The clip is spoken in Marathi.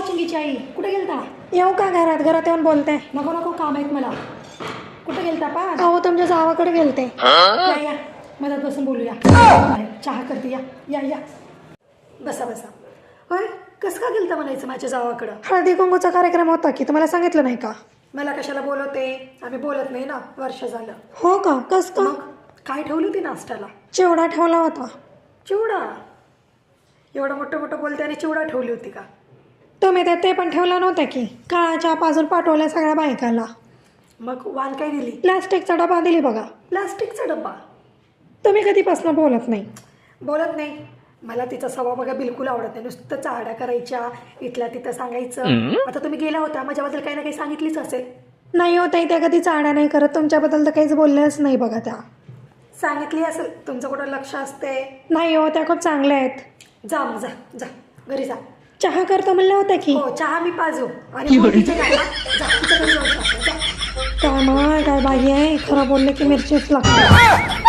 चिंगीची आई कुठे गेलता? येऊ का घरात? घरात येऊन बोलते. नको नको, काम आहेत मला. कुठे गेलता पा? अहो तुमच्या जावाकडे गेलते. या मदत बसून बोलूया. चहा करते, या या या. बसा बसा. होय, कसं का गेलता म्हणायचं माझ्या जावाकडं? हळदी कुंकूचा कार्यक्रम होता की, तुम्हाला सांगितलं नाही का? मला कशाला बोलवते? आम्ही बोलत नाही ना, वर्ष झालं. हो का? कस का? मग काय ठेवली होती नाश्त्याला? चिवडा ठेवला होता. चिवडा? एवढं मोठं मोठं बोलते आणि चिवडा ठेवली होती का? तुम्ही ते पण ठेवलं नव्हतं की, काळाच्या पाजून पाठवल्या सगळ्या बायकांना. मग वाल काय दिली? प्लास्टिकचा डबा दिली बघा. प्लास्टिकचा डब्बा? तुम्ही कधीपासून बोलत नाही. बोलत नाही. मला तिचा स्वभाव बघा बिलकुल आवडत नाही. नुसतं चाहड्या करायच्या, इथल्या तिथं सांगायचं. आता तुम्ही गेला होता, माझ्याबद्दल काही ना काही सांगितलीच असेल. नाही होत त्या कधी चाड्या नाही करत. तुमच्याबद्दल तर काहीच बोललेच नाही बघा त्या. सांगितली असेल, तुमचं कुठं लक्ष असते. नाही हो, त्या खूप चांगल्या आहेत. जा मग, जा जा घरी जा. चहा करतो म्हणलं होतं की. हो, चहा मी पाजू. आणि मुलगीचे काय ना, जा, तिच्या घरी जाऊन जा. काय माय काय बाई आहे, खरं बोलले की मिरचीच लागते.